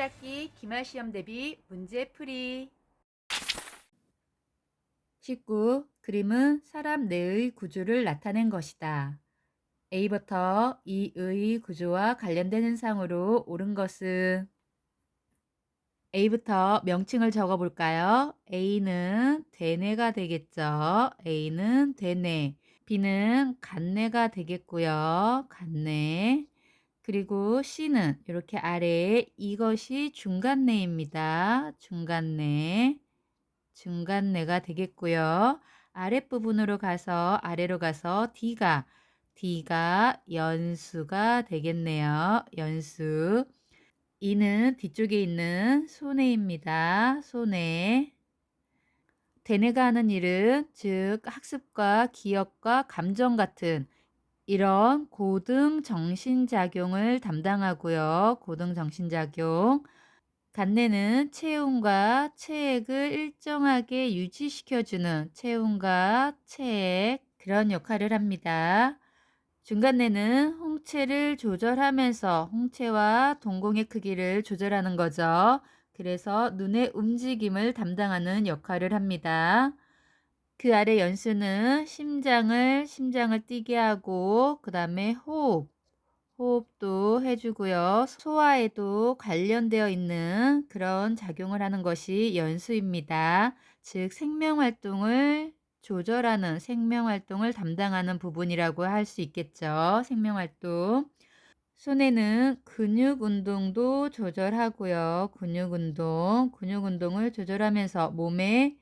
1학기 기말시험 대비 문제풀이 19. 그림은 사람 뇌의 구조를 나타낸 것이다. A부터 이의 구조와 관련된 현상으로 옳은 것은 A부터 명칭을 적어볼까요? A는 대뇌가 되겠죠. A는 대뇌. B는 간뇌가 되겠고요. 간뇌. 그리고 C는 이렇게 아래에 이것이 중간뇌입니다. 중간뇌. 중간뇌가 되겠고요. 아랫부분으로 가서 아래로 가서 D가 연수가 되겠네요. 연수. 이는 뒤쪽에 있는 소뇌입니다. 소뇌. 대뇌가 하는 일은 즉 학습과 기억과 감정 같은 이런 고등 정신작용을 담당하고요. 고등 정신작용. 간뇌는 체온과 체액을 일정하게 유지시켜주는 체온과 체액 그런 역할을 합니다. 중간뇌는 홍채를 조절하면서 홍채와 동공의 크기를 조절하는 거죠. 그래서 눈의 움직임을 담당하는 역할을 합니다. 그 아래 연수는 심장을 뛰게 하고 그 다음에 호흡도 해주고요. 소화에도 관련되어 있는 그런 작용을 하는 것이 연수입니다. 즉 생명활동을 조절하는 생명활동을 담당하는 부분이라고 할 수 있겠죠. 생명활동. 손에는 근육운동도 조절하고요. 근육운동을 조절하면서 몸의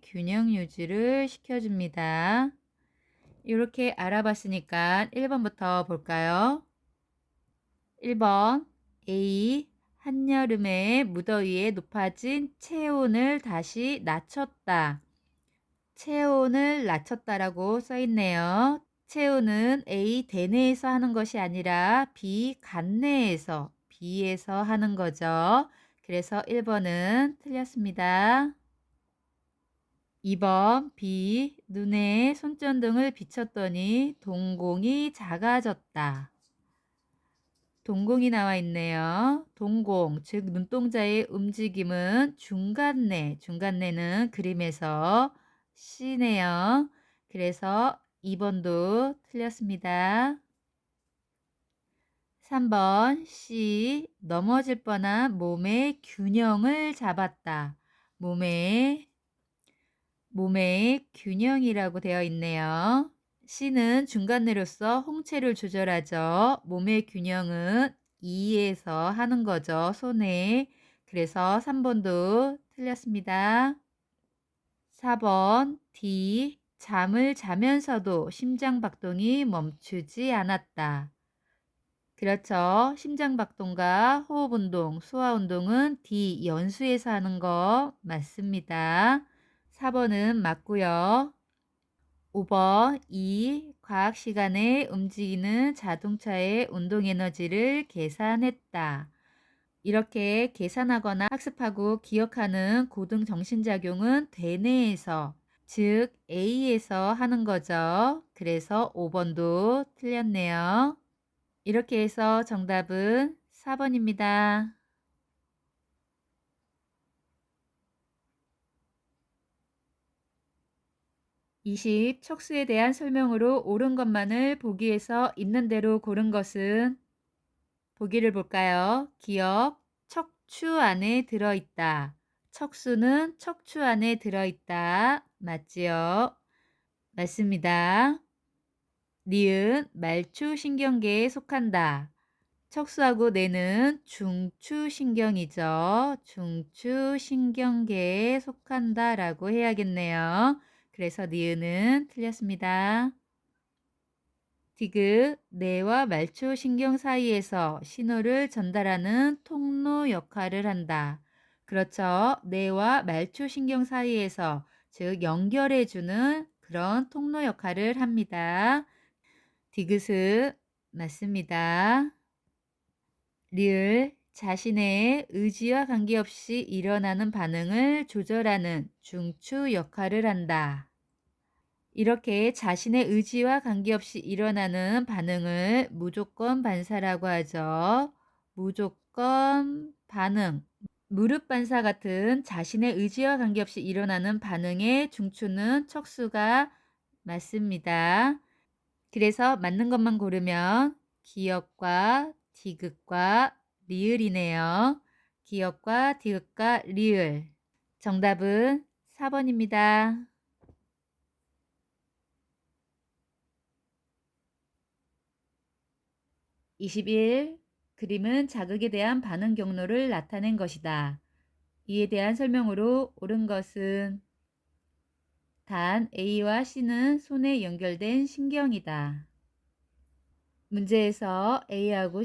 균형 유지를 시켜줍니다. 이렇게 알아봤으니까 1번부터 볼까요? 1번 A. 한여름에 무더위에 높아진 체온을 다시 낮췄다. 체온을 낮췄다라고 써있네요. 체온은 A. 대뇌에서 하는 것이 아니라 B. 간뇌에서 B에서 하는 거죠. 그래서 1번은 틀렸습니다. 2번 B. 눈에 손전등을 비췄더니 동공이 작아졌다. 동공이 나와 있네요. 동공, 즉 눈동자의 움직임은 중간뇌는 그림에서 C네요. 그래서 2번도 틀렸습니다. 3번 C. 넘어질 뻔한 몸의 균형을 잡았다. 몸의 균형이라고 되어 있네요. C는 중간뇌로서 홍채를 조절하죠. 몸의 균형은 E에서 하는 거죠. 손에. 그래서 3번도 틀렸습니다. 4번 D. 잠을 자면서도 심장박동이 멈추지 않았다. 그렇죠. 심장박동과 호흡운동, 소화운동은 D. 연수에서 하는 거 맞습니다. 4번은 맞고요. 5번 2. 과학 시간에 움직이는 자동차의 운동 에너지를 계산했다. 이렇게 계산하거나 학습하고 기억하는 고등 정신작용은 대뇌에서 즉 A에서 하는 거죠. 그래서 5번도 틀렸네요. 이렇게 해서 정답은 4번입니다. 20. 척수에 대한 설명으로 옳은 것만을 보기에서 있는 대로 고른 것은 보기를 볼까요? 기억, 척추 안에 들어있다. 척수는 척추 안에 들어있다. 맞지요? 맞습니다. 니은 말추신경계에 속한다. 척수하고 뇌는 중추신경이죠. 중추신경계에 속한다라고 해야겠네요. 그래서 니은은 틀렸습니다. 디귿, 뇌와 말초신경 사이에서 신호를 전달하는 통로 역할을 한다. 그렇죠. 뇌와 말초신경 사이에서 즉 연결해주는 그런 통로 역할을 합니다. 디귿은 맞습니다. 리을, 자신의 의지와 관계없이 일어나는 반응을 조절하는 중추 역할을 한다. 이렇게 자신의 의지와 관계없이 일어나는 반응을 무조건 반사라고 하죠. 무조건 반응. 무릎 반사 같은 자신의 의지와 관계없이 일어나는 반응의 중추는 척수가 맞습니다. 그래서 맞는 것만 고르면 기역과 디귿과 리을이네요. 기역과 디귿과 리을. 정답은 4번입니다. 21. 그림은 자극에 대한 반응 경로를 나타낸 것이다. 이에 대한 설명으로 옳은 것은 단 A와 C는 손에 연결된 신경이다. 문제에서 A하고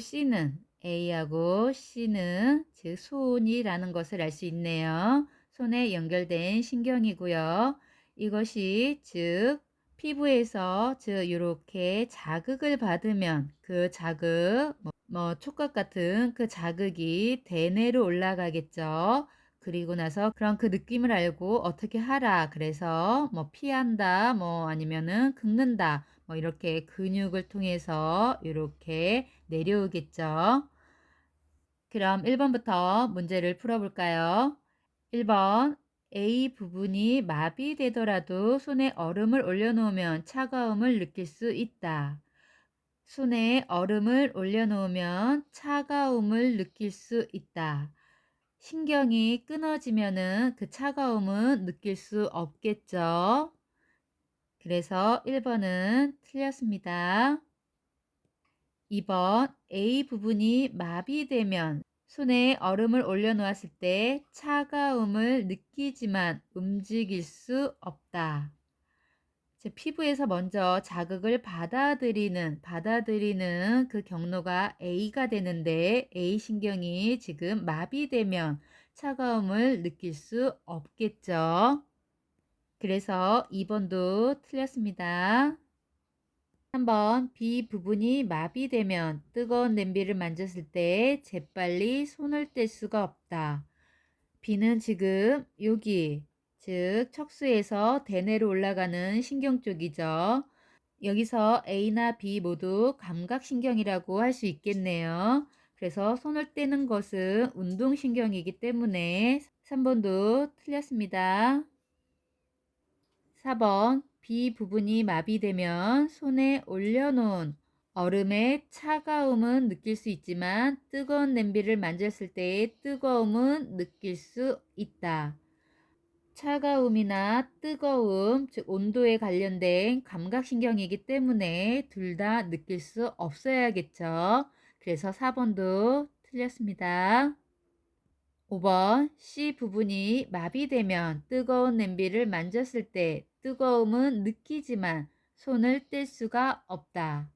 C는 즉 손이라는 것을 알 수 있네요. 손에 연결된 신경이고요. 이것이 즉 피부에서 즉 이렇게 자극을 받으면 그 자극 뭐 촉각 같은 그 자극이 대뇌로 올라가겠죠. 그리고 나서 그런 그 느낌을 알고 어떻게 하라. 그래서 뭐 피한다, 뭐 아니면은 긁는다. 뭐 이렇게 근육을 통해서 이렇게 내려오겠죠. 그럼 1번부터 문제를 풀어볼까요? 1번 A 부분이 마비되더라도 손에 얼음을 올려놓으면 차가움을 느낄 수 있다. 손에 얼음을 올려놓으면 차가움을 느낄 수 있다. 신경이 끊어지면은 그 차가움은 느낄 수 없겠죠. 그래서 1번은 틀렸습니다. 2번 A 부분이 마비되면 손에 얼음을 올려놓았을 때 차가움을 느끼지만 움직일 수 없다. 즉 피부에서 먼저 자극을 받아들이는 그 경로가 A가 되는데 A 신경이 지금 마비되면 차가움을 느낄 수 없겠죠. 그래서 2번도 틀렸습니다. 3번 B 부분이 마비되면 뜨거운 냄비를 만졌을 때 재빨리 손을 뗄 수가 없다. B는 지금 여기 즉 척수에서 대뇌로 올라가는 신경 쪽이죠. 여기서 A나 B 모두 감각신경이라고 할 수 있겠네요. 그래서 손을 떼는 것은 운동신경이기 때문에 3번도 틀렸습니다. 4번 B 부분이 마비되면 손에 올려놓은 얼음의 차가움은 느낄 수 있지만 뜨거운 냄비를 만졌을 때의 뜨거움은 느낄 수 있다. 차가움이나 뜨거움, 즉 온도에 관련된 감각신경이기 때문에 둘 다 느낄 수 없어야겠죠. 그래서 4번도 틀렸습니다. 5번 C 부분이 마비되면 뜨거운 냄비를 만졌을 때 뜨거움은 느끼지만 손을 뗄 수가 없다.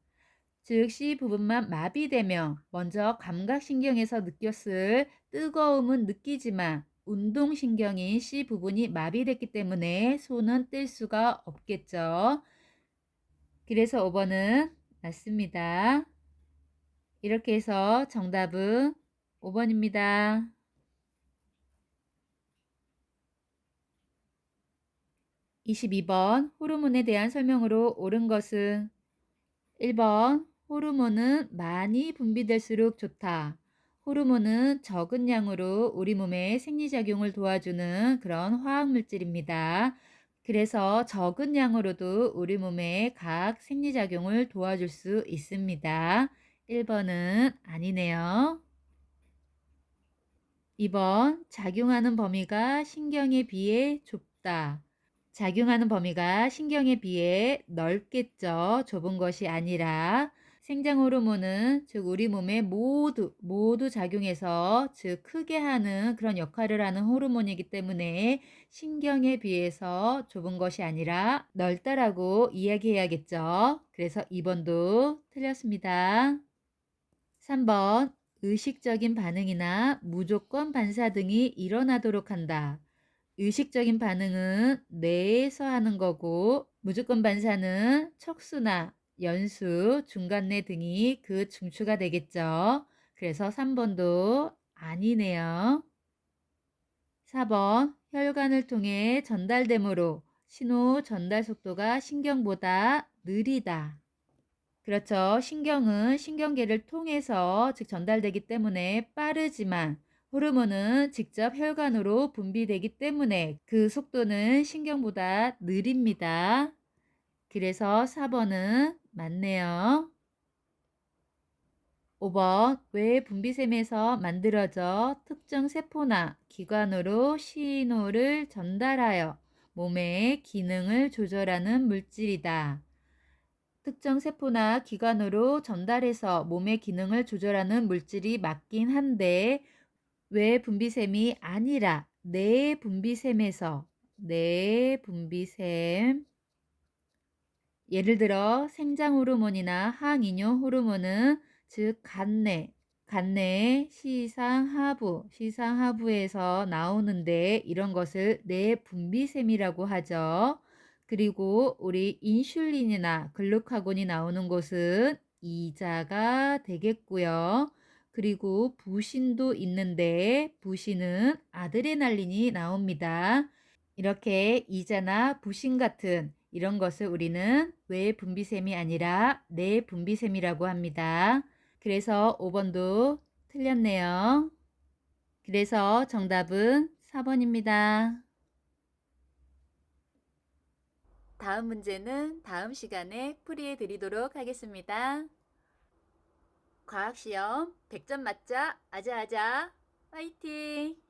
즉 C 부분만 마비되면 먼저 감각신경에서 느꼈을 뜨거움은 느끼지만 운동신경인 C 부분이 마비됐기 때문에 손은 뗄 수가 없겠죠. 그래서 5번은 맞습니다. 이렇게 해서 정답은 5번입니다. 22번 호르몬에 대한 설명으로 옳은 것은 1번 호르몬은 많이 분비될수록 좋다. 호르몬은 적은 양으로 우리 몸의 생리작용을 도와주는 그런 화학물질입니다. 그래서 적은 양으로도 우리 몸의 각 생리작용을 도와줄 수 있습니다. 1번은 아니네요. 2번 작용하는 범위가 신경에 비해 좁다. 작용하는 범위가 신경에 비해 넓겠죠. 좁은 것이 아니라 생장 호르몬은 즉 우리 몸에 모두 작용해서 즉 크게 하는 그런 역할을 하는 호르몬이기 때문에 신경에 비해서 좁은 것이 아니라 넓다라고 이야기해야겠죠. 그래서 2번도 틀렸습니다. 3번 의식적인 반응이나 무조건 반사 등이 일어나도록 한다. 의식적인 반응은 뇌에서 하는 거고 무조건 반사는 척수나 연수, 중간내 등이 그 중추가 되겠죠. 그래서 3번도 아니네요. 4번 혈관을 통해 전달되므로 신호 전달 속도가 신경보다 느리다. 그렇죠. 신경은 신경계를 통해서 즉 전달되기 때문에 빠르지만 호르몬은 직접 혈관으로 분비되기 때문에 그 속도는 신경보다 느립니다. 그래서 4번은 맞네요. 5번 왜 분비샘에서 만들어져 특정 세포나 기관으로 신호를 전달하여 몸의 기능을 조절하는 물질이다. 특정 세포나 기관으로 전달해서 몸의 기능을 조절하는 물질이 맞긴 한데 왜 분비샘이 아니라 내 분비샘에서 내 분비샘 예를 들어 생장 호르몬이나 항이뇨 호르몬은 즉 간내 시상하부에서 나오는데 이런 것을 내분비샘이라고 하죠. 그리고 우리 인슐린이나 글루카곤이 나오는 곳은 이자가 되겠고요. 그리고 부신도 있는데 부신은 아드레날린이 나옵니다. 이렇게 이자나 부신 같은 이런 것을 우리는 외분비샘이 아니라 내분비샘이라고 합니다. 그래서 5번도 틀렸네요. 그래서 정답은 4번입니다. 다음 문제는 다음 시간에 풀이해 드리도록 하겠습니다. 과학시험 100점 맞자 아자아자 화이팅!